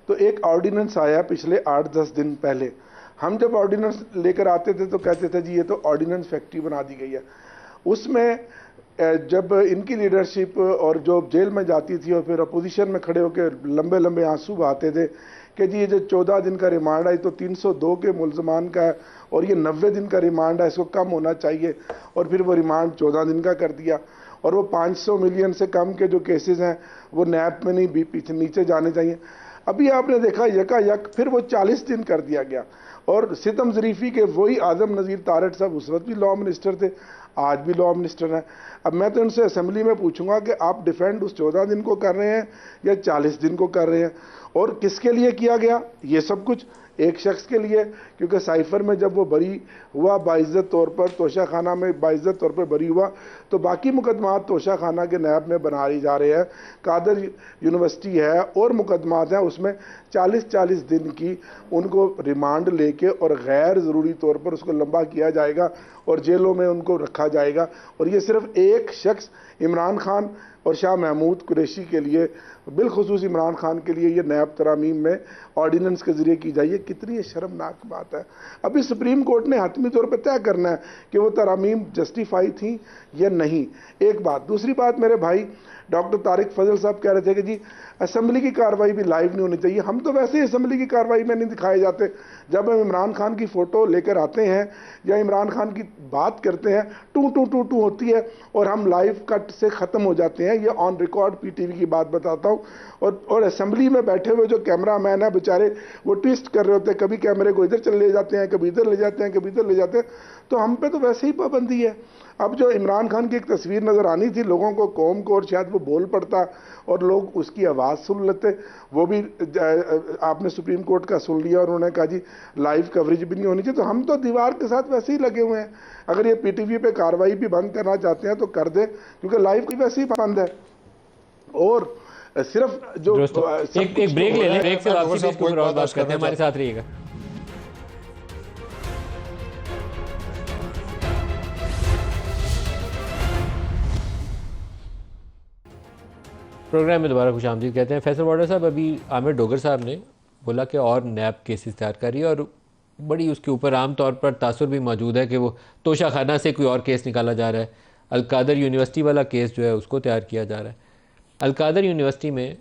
तो एक ऑर्डिनेंस आया पिछले 8-10 दिन पहले। हम जब ऑर्डिनेंस लेकर आते थे तो कहते थे जी ये तो ऑर्डिनेंस फैक्ट्री बना दी गई है। उसमें जब इनकी लीडरशिप और जो जेल में जाती थी और फिर अपोजिशन में खड़े होकर लंबे लंबे आंसू बहाते थे कि जी ये जो 14 दिन का रिमांड है तो 302 के मुलजमान का है और ये 90 दिन का रिमांड है, इसको कम होना चाहिए। और फिर वो रिमांड 14 दिन का कर दिया और वो 500 मिलियन से कम के जो केसेस हैं वो नैब में नहीं पीछे नीचे जाने चाहिए। अभी आपने देखा यकायक फिर वो 40 दिन कर दिया गया। और सितम ज़रीफ़ी के वही आज़म नज़ीर तारड़ साहब उस वक्त भी लॉ मिनिस्टर थे, आज भी लॉ मिनिस्टर हैं। अब मैं तो उनसे असेंबली में पूछूंगा कि आप डिफेंड उस 14 दिन को कर रहे हैं या 40 दिन को कर रहे हैं, और किसके लिए किया गया ये सब कुछ? एक शख्स के लिए, क्योंकि साइफर में जब वो बरी हुआ बाइज़्ज़त तौर पर, तोशा खाना में बाइज़्ज़त तौर पर बरी हुआ, तो बाकी मुकदमात तोशा खाना के नैब में बना ली जा रहे हैं। कादर यूनिवर्सिटी है और मुकदमात हैं, उसमें 40-40 दिन की उनको रिमांड लेके और गैर ज़रूरी तौर पर उसको लंबा किया जाएगा और जेलों में उनको रखा जाएगा। और ये सिर्फ एक शख्स इमरान खान और शाह महमूद कुरैशी के लिए, बिलखुसूस इमरान खान के लिए ये नैब तरामीम में ऑर्डिनेंस के ज़रिए की जाइए। कितनी शर्मनाक बात है। अभी सुप्रीम कोर्ट ने हतमी तौर पर तय करना है कि वो तरामीम जस्टिफाई थी या नहीं। एक बात। दूसरी बात, मेरे भाई डॉक्टर तारिक फजल साहब कह रहे थे कि जी असेंबली की कार्रवाई भी लाइव नहीं होनी चाहिए। हम तो वैसे ही असेंबली की कार्रवाई में नहीं दिखाए जाते। जब हम इमरान खान की फ़ोटो लेकर आते हैं या इमरान खान की बात करते हैं, टू टू टू टू होती है और हम लाइव कट से ख़त्म हो जाते हैं। ये ऑन रिकॉर्ड PTV की बात बताता हूँ। और असेंबली में बैठे हुए जो कैमरा मैन है बेचारे, वो ट्विस्ट कर रहे होते हैं, कभी कैमरे को इधर चले जाते हैं, कभी इधर ले जाते हैं, कभी इधर ले जाते हैं। तो हम पे तो वैसे ही पाबंदी है। अब जो इमरान खान की एक तस्वीर नज़र आनी थी लोगों को, कौम को, और शायद वो बोल पड़ता और लोग उसकी आवाज़ सुन लेते, वो भी आपने सुप्रीम कोर्ट का सुन लिया और उन्होंने कहा जी लाइव कवरेज भी नहीं होनी चाहिए। तो हम तो दीवार के साथ वैसे ही लगे हुए हैं। अगर ये PTV पे कार्रवाई भी बंद करना चाहते हैं तो कर दें, क्योंकि लाइव की वैसे ही बंद है। और सिर्फ जो एक ब्रेक ले लें, ब्रेक से वापसी इसके ऊपर और बात करते हैं। हमारे साथ रहिएगा। प्रोग्राम में दोबारा खुश आमदीद कहते हैं। फैसल वाडर साहब, अभी आमिर डोगर साहब ने बोला कि और नैब केसेस तैयार कर रही है और बड़ी उसके ऊपर आम तौर पर तासुर भी मौजूद है कि वो तोशा खाना से कोई और केस निकाला जा रहा है। अलकादर यूनिवर्सिटी वाला केस जो है उसको तैयार किया जा रहा है। अलकादर यूनिवर्सिटी में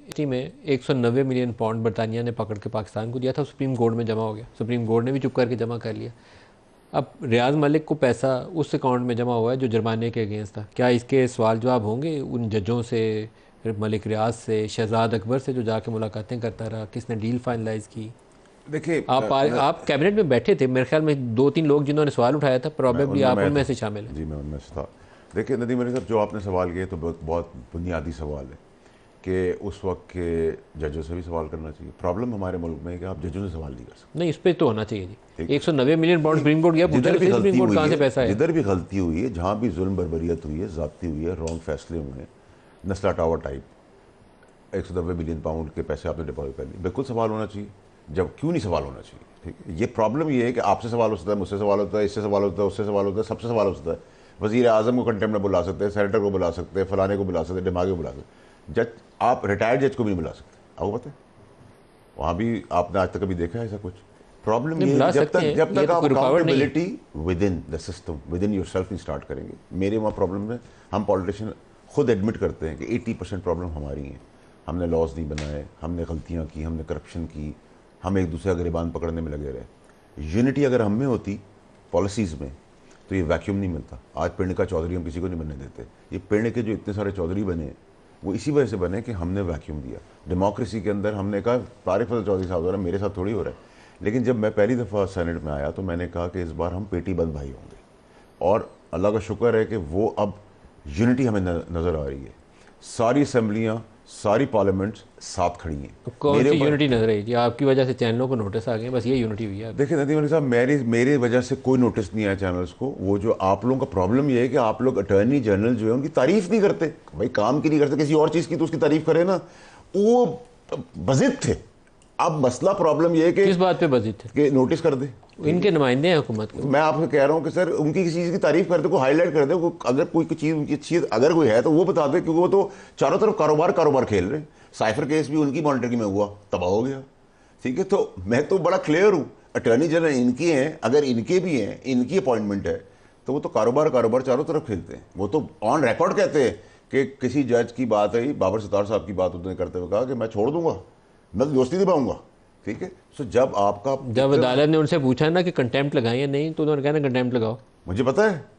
190 मिलियन पाउंड बरतानिया ने पकड़ के पाकिस्तान को दिया था, सुप्रीम कोर्ट में जमा हो गया। सुप्रीम कोर्ट ने भी चुप करके जमा कर लिया। अब रियाज मलिक को पैसा उस अकाउंट में जमा हुआ है जो जुर्माने के अगेंस्ट था। क्या इसके सवाल जवाब होंगे उन जजों से, फिर मलिक रियाज से, शहजाद अकबर से जो जाके मुलाकातें करता रहा, किसने डील फाइनलाइज की? देखिए, आप कैबिनेट में बैठे थे, मेरे ख्याल में 2-3 लोग जिन्होंने सवाल उठाया था, प्रॉबेबली आप उनमें से शामिल हैं। जी, मैं उनमें से था। देखिए नदीम अली साहब, जो आपने सवाल किए तो बहुत बुनियादी सवाल है कि उस वक्त के जजों से भी सवाल करना चाहिए। प्रॉब्लम हमारे मुल्क में है कि आप जजों से सवाल नहीं कर सकते। नहीं, इस पर तो होना चाहिए जी। 190 मिलियन पाउंड सुप्रीम कोर्ट गया, जिधर भी सुप्रीम कोर्ट कहाँ से पैसा है? जिधर भी गलती हुई है, जहाँ भी जुल्म बर्बरियत हुई है, ज़्यादती हुई है, रॉन्ग फैसले हुए हैं, नस्ला टावर टाइप 190 मिलियन पाउंड के पैसे आपने डिपॉजिट कर लिए, बिल्कुल सवाल होना चाहिए। जब क्यों नहीं सवाल होना चाहिए? ठीक है, ये प्रॉब्लम ये है कि आपसे सवाल हो सकता है, मुझसे सवाल होता है, इससे सवाल होता है, उससे सवाल होता है, सबसे सवाल हो सकता है। वज़ीर आज़म को कंटेम्प्ट में बुला सकते हैं, सेनेटर को बुला सकते हैं, फलाने को बुला सकते हैं, दिमागी को बुला सकते हैं। जज, आप रिटायर्ड जज को भी नहीं बुला सकते, आपको पता है? वहाँ भी आपने आज तक कभी देखा है ऐसा कुछ? प्रॉब्लम ये है जब तक आप accountability with in the system, with in your self start करेंगे। मेरे वहाँ प्रॉब्लम है, हम पॉलिटिशियन खुद एडमिट करते हैं कि 80% प्रॉब्लम हमारी है। हमने लॉज नहीं बनाए, हमने गलतियाँ की, हमने करप्शन की, हम एक दूसरे का गिरबान पकड़ने में लगे रहे। यूनिटी अगर हम में होती पॉलिसीज़ में तो ये वैक्यूम नहीं मिलता। आज पिंड का चौधरी हम किसी को नहीं बनने देते। ये पिंड के जो इतने सारे चौधरी बने वो इसी वजह से बने कि हमने वैक्यूम दिया डेमोक्रेसी के अंदर। हमने कहा तारिक फजल चौधरी साहब द्वारा मेरे साथ थोड़ी हो रहा है, लेकिन जब मैं पहली दफ़ा सेनेट में आया तो मैंने कहा कि इस बार हम पेटी बंद भाई होंगे, और अल्लाह का शुक्र है कि वो अब यूनिटी हमें नज़र आ रही है। सारी असम्बलियाँ, सारी पार्लियामेंट्स साथ खड़ी हैं। तो कौन सी यूनिटी नजर आई थी? आपकी वजह से चैनलों को नोटिस आ गए, बस ये यूनिटी हुई है। देखिए नदीम अली साहब, मेरी वजह से कोई नोटिस नहीं आया चैनल्स को। वो जो आप लोगों का प्रॉब्लम ये है कि आप लोग अटॉर्नी जनरल जो है उनकी तारीफ नहीं करते। भाई काम की नहीं करते, किसी और चीज़ की तो उसकी तारीफ करे ना। वो बजिद थे। अब मसला प्रॉब्लम ये है कि किस बात पे बजिद थे कि नोटिस कर दे। इनके नुमाइंदे हैं हुकूमत के। मैं आपसे कह रहा हूँ कि सर उनकी किसी चीज़ की तारीफ कर दे, को हाईलाइट कर दे, अगर कोई चीज़ उनकी अच्छी अगर कोई है तो वो बता दे, क्योंकि वो तो चारों तरफ कारोबार खेल रहे हैं। साइफर केस भी उनकी मॉनिटरिंग में हुआ, तबाह हो गया। ठीक है, तो मैं तो बड़ा क्लियर हूँ, अटॉर्नी जनरल इनके हैं, अगर इनके भी हैं, इनकी अपॉइंटमेंट है तो वो तो कारोबार चारों तरफ खेलते हैं। वो तो ऑन रिकॉर्ड कहते हैं कि किसी जज की बात आई, बाबर सितार साहब की बात उन्होंने करते हुए कहा कि मैं छोड़ दूंगा, मैं तो दोस्ती निभाऊंगा। ठीक है, सो जब अदालत ने उनसे पूछा ना कि कंटेम्प्ट लगाएं या नहीं, तो उन्होंने कहा ना कंटेम्प्ट लगाओ। मुझे पता है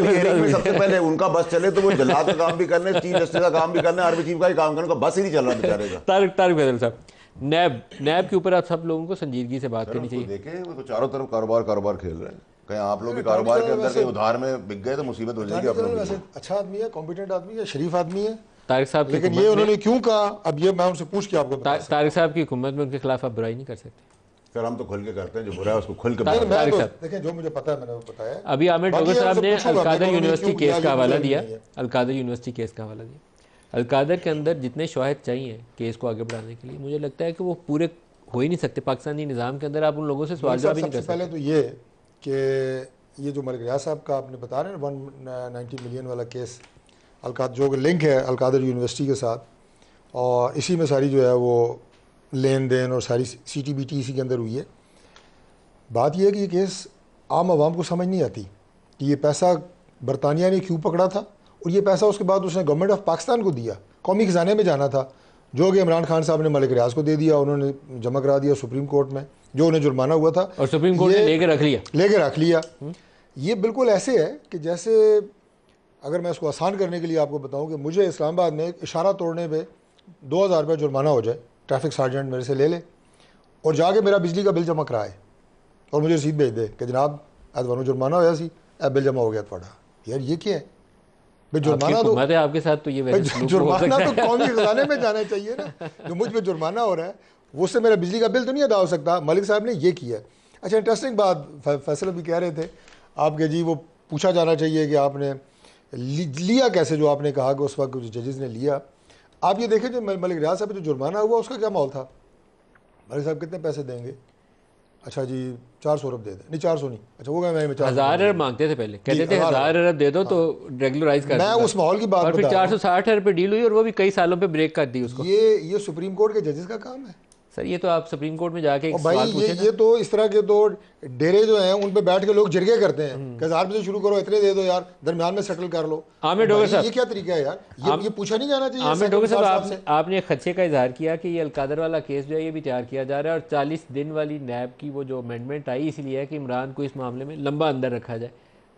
में सबसे पहले उनका बस चले तो वो जल्लाद का काम भी करने, चीफ जस्टिस का काम भी करने, आर्मी चीफ का ही काम करने, बस ही नहीं चल रहा बेचारे का। तारिक फैसल साहब, नैब के ऊपर आप सब लोगों को संजीदगी से बात करनी चाहिए। देखें वो तो चारों तरफ कारोबार खेल रहे हैं। कहीं आप लोग भी कारोबार के अंदर कहीं उधार में बिक गए तो मुसीबत हो जाएगी आप लोगों को। अच्छा आदमी है, कॉम्पिटेंट आदमी है, शरीफ आदमी है तारिक साहब, लेकिन ये उन्होंने क्यों कहा, अब ये मैं उनसे पूछ के आपको बता सकता हूं। तारिक साहब की हुकूमत में उनके खिलाफ आप बुराई नहीं कर सकते। सर हम तो खुल के करते हैं, जो बुरा है उसको खुल के देखें, जो मुझे पता है मैंने वो बताया। अभी आमिर डोगर साहब ने अलकादर यूनिवर्सिटी केस का हवाला दिया। अलकादर यूनिवर्सिटी केस का हवाला दिया। अलकादर के अंदर जितने शवाहिद चाहिए केस को आगे बढ़ाने के लिए, मुझे लगता है कि वो पूरे हो ही नहीं सकते। पाकिस्तानी निज़ाम के अंदर आप उन लोगों से सवाल जवाब ही नहीं कर सकते। पहले तो ये कि ये जो मलिक रियाज साहब का आपने बता रहे हैं 190 मिलियन वाला केस, अलकादर जो लिंक है अलकादर यूनिवर्सिटी के साथ, और इसी में सारी जो है वो लेन देन और सारी CTBT इसी के अंदर हुई है। बात यह है कि ये केस आम आवाम को समझ नहीं आती कि ये पैसा बरतानिया ने क्यों पकड़ा था, और ये पैसा उसके बाद उसने गवर्नमेंट ऑफ पाकिस्तान को दिया, कौमी खजाने में जाना था, जो कि इमरान खान साहब ने मलिक रियाज को दे दिया, उन्होंने जमा करा दिया सुप्रीम कोर्ट में, जो उन्हें जुर्माना हुआ था और सुप्रीम कोर्ट ने लेके रख लिया। ये बिल्कुल ऐसे है कि जैसे, अगर मैं इसको आसान करने के लिए आपको बताऊं कि मुझे इस्लामाबाद में इशारा तोड़ने पे 2000 रुपये जुर्माना हो जाए, ट्रैफिक सार्जेंट मेरे से ले ले और जाके मेरा बिजली का बिल जमा कराए और मुझे रसीद भेज दे कि जनाब आज जुर्माना होया सी, बिल जमा हो गया थोड़ा। यार ये क्या है भाई? जुर्माना तो आपके साथ तो ये जुर्माना तो कौमी खजाने में जाना चाहिए ना। जो मुझ पर जुर्माना हो रहा है वो उससे मेरा बिजली का बिल तो नहीं अदा हो सकता। मलिक साहब ने ये किया। अच्छा, इंटरेस्टिंग बात फैसल भी कह रहे थे आपके जी, वो पूछा जाना चाहिए कि आपने लिया कैसे, जो आपने कहा कि उस वक्त जो जजेस ने लिया। आप ये देखें जो मलिक रियाज साहब जो जुर्माना हुआ उसका क्या माहौल था। मलिक साहब कितने पैसे देंगे? अच्छा जी 400 अरब दे दें, नहीं 400 नहीं, अच्छा वो मैं 1000 अरब मांगते थे पहले, कहते थे 1000 अरब दे दो तो रेगुलराइज कर। मैं उस माहौल की बात और फिर 460 अरब पे डील हुई और वो भी कई सालों पे ब्रेक कर दी उसको। ये सुप्रीम कोर्ट के जजेस का काम है सर। ये तो आप सुप्रीम कोर्ट में जाके भाई ये तो इस तरह के तो डेरे जो हैं उन पे बैठ के लोग जिरगे करते हैं कि 1000 रुपये से शुरू करो, इतने दे दो यार, दरमियान में सेटल कर लो। आमिर डोगर साहब, ये क्या तरीका है यार? ये पूछा नहीं जाना चाहिए। आमिर डोगर साहब, आपने एक खदशे का इजहार किया कि ये अलकादर वाला केस जो है ये भी तैयार किया जा रहा है और 40 दिन वाली नैब की वो जो अमेंडमेंट आई इसलिए है कि इमरान को इस मामले में लंबा अंदर रखा जाए।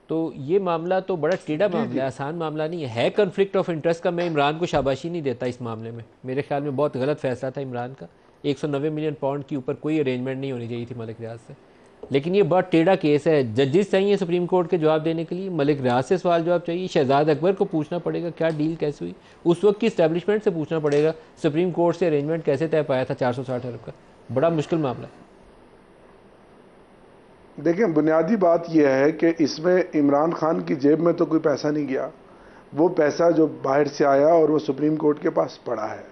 तो ये मामला तो बड़ा टेढ़ा मामला है, आसान मामला नहीं है। कॉन्फ्लिक्ट ऑफ इंटरेस्ट का। मैं इमरान को शाबाशी नहीं देता इस मामले में, मेरे ख्याल में बहुत गलत फैसला था इमरान का। 190 मिलियन पाउंड के ऊपर कोई अरेंजमेंट नहीं होनी चाहिए थी मलिक रियाज से, लेकिन ये बहुत टेढ़ा केस है। जजेस चाहिए सुप्रीम कोर्ट के जवाब देने के लिए, मलिक रियाज से सवाल जवाब चाहिए, शहजाद अकबर को पूछना पड़ेगा क्या डील कैसे हुई, उस वक्त की इस्टेब्लिशमेंट से पूछना पड़ेगा सुप्रीम कोर्ट से अरेंजमेंट कैसे तय पाया था 460 अरब का। बड़ा मुश्किल मामला है। देखें, बुनियादी बात यह है कि इसमें इमरान खान की जेब में तो कोई पैसा नहीं गया। वो पैसा जो बाहर से आया और वो सुप्रीम कोर्ट के पास पड़ा है।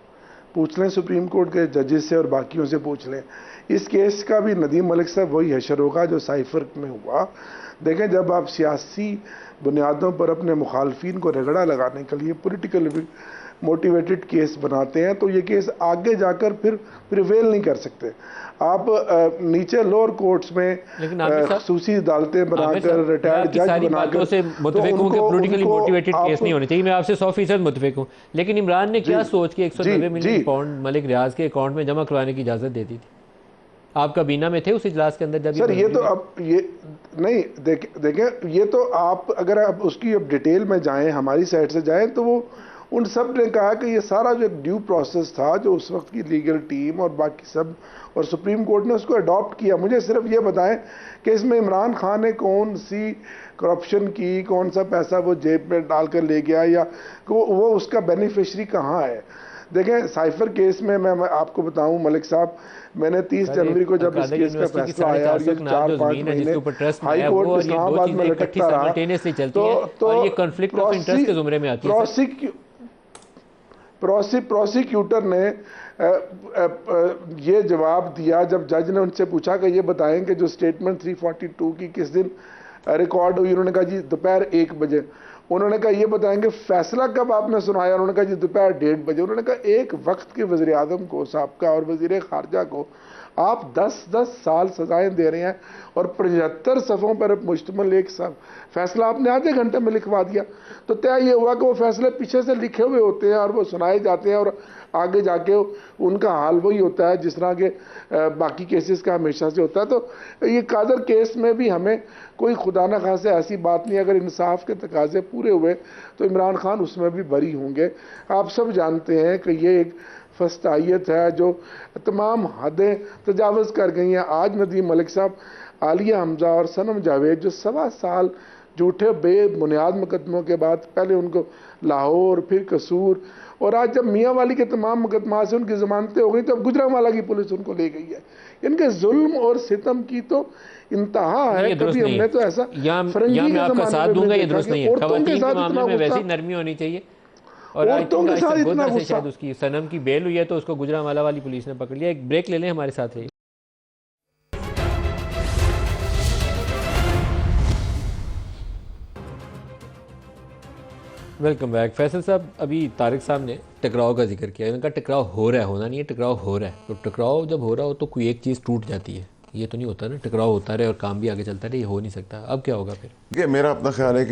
पूछ लें सुप्रीम कोर्ट के जजेस से और बाकियों से पूछ लें। इस केस का भी नदीम मलिक साहब वही हशर होगा जो साइफर में हुआ। देखें, जब आप सियासी बुनियादों पर अपने मुखालफिन को रगड़ा लगाने के लिए पॉलिटिकल मोटिवेटेड केस बनाते हैं तो ये केस आगे जाकर फिर प्रिवेल नहीं कर सकते। आप नीचे लोअर कोर्ट्स में खसूसी अदालतें बनाकर रिटायर्ड जज बनाकर से मुतफिक हूं कि पॉलिटिकली मोटिवेटेड केस नहीं होने चाहिए। मैं आपसे 100% मुतफिक हूं, लेकिन इमरान ने क्या सोच के 190 मिलियन पाउंड मलिक रियाज के अकाउंट में जमा करवाने की इजाजत दे दी थी? आप काबीना में थे उस इजलास के अंदर जब सर ये तो अब ये नहीं देखें ये तो आप अगर आप उसकी अब डिटेल में जाएं, हमारी साइड से जाएं, तो वो उन सब ने कहा कि ये सारा जो ड्यू प्रोसेस था, जो उस वक्त की लीगल टीम और बाकी सब और सुप्रीम कोर्ट ने उसको अडॉप्ट किया। मुझे सिर्फ ये बताएं कि इसमें इमरान खान ने कौन सी करप्शन की, कौन सा पैसा वो जेब में डालकर ले गया, या वो उसका बेनिफिशरी कहाँ है। देखें साइफर केस में मैं आपको बताऊं मलिक साहब, मैंने 30 जनवरी को जब इस केस का फैसला आया और ये 4-5 महीने हाई कोर्ट इस्लामाबाद में लटकता रहा, तो ये कॉन्फ्लिक्ट ऑफ इंटरेस्ट के जुमरे में आती है। प्रोसिक्यूटर ने ये जवाब दिया जब जज ने उनसे पूछा कि ये बताएं कि जो स्टेटमेंट 342 की किस दिन रिकॉर्ड हुई। उन्होंने कहा जी दोपहर 1 बजे। उन्होंने कहा ये बताएंगे फैसला कब आपने सुनाया। उन्होंने कहा जी दोपहर 1:30 बजे। उन्होंने कहा एक वक्त के वज़ीर आज़म को, साबका, और वज़ीर ख़ारजा को आप 10-10 साल सजाएं दे रहे हैं और 75 सफ़ों पर मुश्तमिल एक फैसला आपने आधे घंटे में लिखवा दिया। तो तय ये हुआ कि वो फैसले पीछे से लिखे हुए होते हैं और वो सुनाए जाते हैं और आगे जाके उनका हाल वही होता है जिस तरह के बाकी केसेस का हमेशा से होता है। तो ये कादर केस में भी हमें कोई खुदा न खासे ऐसी बात नहीं, अगर इंसाफ के तकाजे पूरे हुए तो इमरान खान उसमें भी बरी होंगे। आप सब जानते हैं कि ये एक फस्तायत है जो तमाम हदें तजावज़ कर गई हैं। आज नदीम मलिक साहब, आलिया हमजा और सनम जावेद जो 1.25 साल झूठे बेबुनियाद मुकदमों के बाद पहले उनको लाहौर फिर कसूर और आज जब मियाँ वाली के तमाम मुकदमा से उनकी ज़मानतें हो गई तो अब गुजरांवाला की पुलिस उनको ले गई है। इनके जुल्म और सितम की तो इंतहा है। कभी हमने तो ऐसा फरंगी मैं आपका साथ दूंगा, ये दुरुस्त नहीं है। खवातीन के मामले में वैसी नरमी होनी चाहिए और औरतों के साथ इतना से शायद उसकी सनम की बेल हुई है तो उसको गुजरांवाला वाली पुलिस ने पकड़ लिया। एक ब्रेक ले लें, हमारे साथ रहिए। Welcome back. फैसल साहब, अभी तारिक साहब ने टकराव का जिक्र किया। उनका टकराव हो रहा है, होना नहीं है, टकराव हो रहा है। तो टकराव जब हो रहा हो तो कोई एक चीज़ टूट जाती है, ये तो नहीं होता ना टकराव होता रहे और काम भी आगे चलता रहे, ये हो नहीं सकता। अब क्या होगा फिर? देखिए मेरा अपना ख्याल है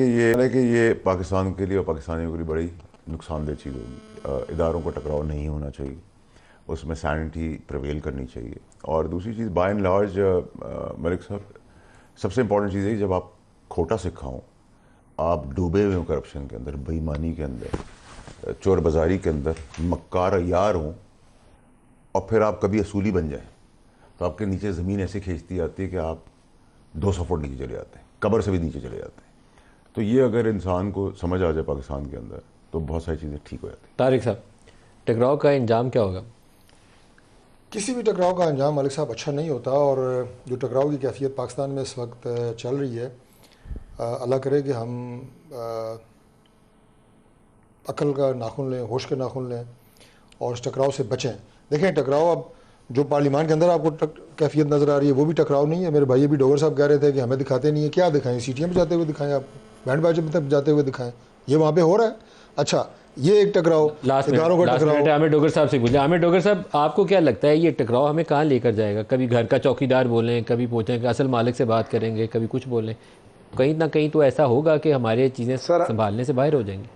कि ये पाकिस्तान के लिए और पाकिस्तानियों के लिए बड़ी नुकसानदेह चीज़ होगी। इदारों को टकराव नहीं होना चाहिए, उसमें सैनिटी प्रवेल करनी चाहिए। और दूसरी चीज़ बाय एंड लार्ज मलिक साहब, सबसे इंपॉर्टेंट चीज़ है जब आप खोटा सिक्का हों, आप डूबे हुए हों करप्शन के अंदर, बेईमानी के अंदर, चोर बाजारी के अंदर, मक्कार यार हों और फिर आप कभी असूली बन जाएं तो आपके नीचे ज़मीन ऐसे खींचती आती है कि आप 200 फुट नीचे चले जाते हैं, कब्र से भी नीचे चले जाते हैं। तो ये अगर इंसान को समझ आ जाए पाकिस्तान के अंदर तो बहुत सारी चीज़ें ठीक हो जाती हैं। तारिक साहब, टकराव का अंजाम क्या होगा? किसी भी टकराव का अंजाम मलिक साहब अच्छा नहीं होता। और जो टकराव की कैफियत पाकिस्तान में इस वक्त चल रही है, अल्लाह करे कि हम अकल का नाखून लें, होश के नाखून लें और इस टकराव से बचें। देखें टकराव अब जो पार्लियामान के अंदर आपको कैफियत नज़र आ रही है वो भी टकराव नहीं है। मेरे भाई अभी डोगर साहब कह रहे थे कि हमें दिखाते नहीं है। क्या दिखाएं? सीटियाँ बजाते हुए दिखाएं, आपको बैंड बाजे तक जाते हुए दिखाएं, ये वहाँ पे हो रहा है। अच्छा, ये एक टकराव, इदारों का टकराव। आमिर डोगर साहब से पूछे। आमिर डोगर साहब, आपको क्या लगता है ये टकराव हमें कहाँ लेकर जाएगा? कभी घर का चौकीदार बोलें, कभी पूछें कि असल मालिक से बात करेंगे, कभी कुछ बोलें, कहीं ना कहीं तो ऐसा होगा कि हमारे चीज़ें संभालने से बाहर हो जाएंगी।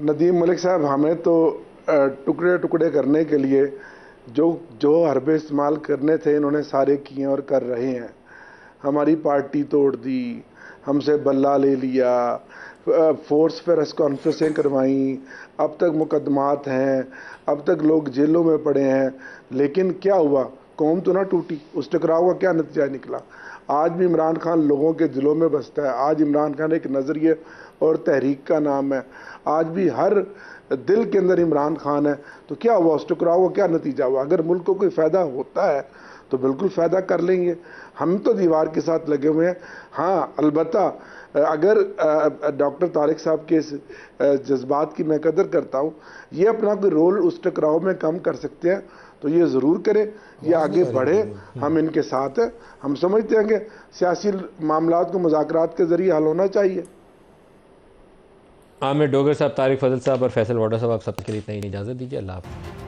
नदीम मलिक साहब, हमें तो टुकड़े टुकड़े करने के लिए जो हरबे इस्तेमाल करने थे इन्होंने सारे किए और कर रहे हैं। हमारी पार्टी तोड़ दी, हमसे बल्ला ले लिया, फोर्स प्रेस कॉन्फ्रेंसें करवाई, अब तक मुकदमात हैं, अब तक लोग जेलों में पड़े हैं। लेकिन क्या हुआ? कौम तो ना टूटी। उस टकराव का क्या नतीजा निकला? आज भी इमरान खान लोगों के दिलों में बसता है। आज इमरान खान एक नज़रिए और तहरीक का नाम है। आज भी हर दिल के अंदर इमरान खान है। तो क्या हुआ? उस टकराव का क्या नतीजा हुआ? अगर मुल्क को कोई फ़ायदा होता है तो बिल्कुल फ़ायदा कर लेंगे। हम तो दीवार के साथ लगे हुए हैं। हाँ, अलबत्ता अगर डॉक्टर तारिक साहब के इस जज्बात की मैं कदर करता हूँ, ये अपना कोई रोल उस टकराव में कम कर सकते हैं तो ये ज़रूर करें, ये आगे बढ़े। हम इनके साथ हैं। हम समझते हैं कि सियासी मामलात को मुज़ाकरात के ज़रिए हल होना चाहिए। आमिर डोगर साहब, तारिक फजल साहब और फैसल वाडा साहब, आप सबके लिए इतना ही इजाज़त दीजिए। अल्लाह हाफ़िज़।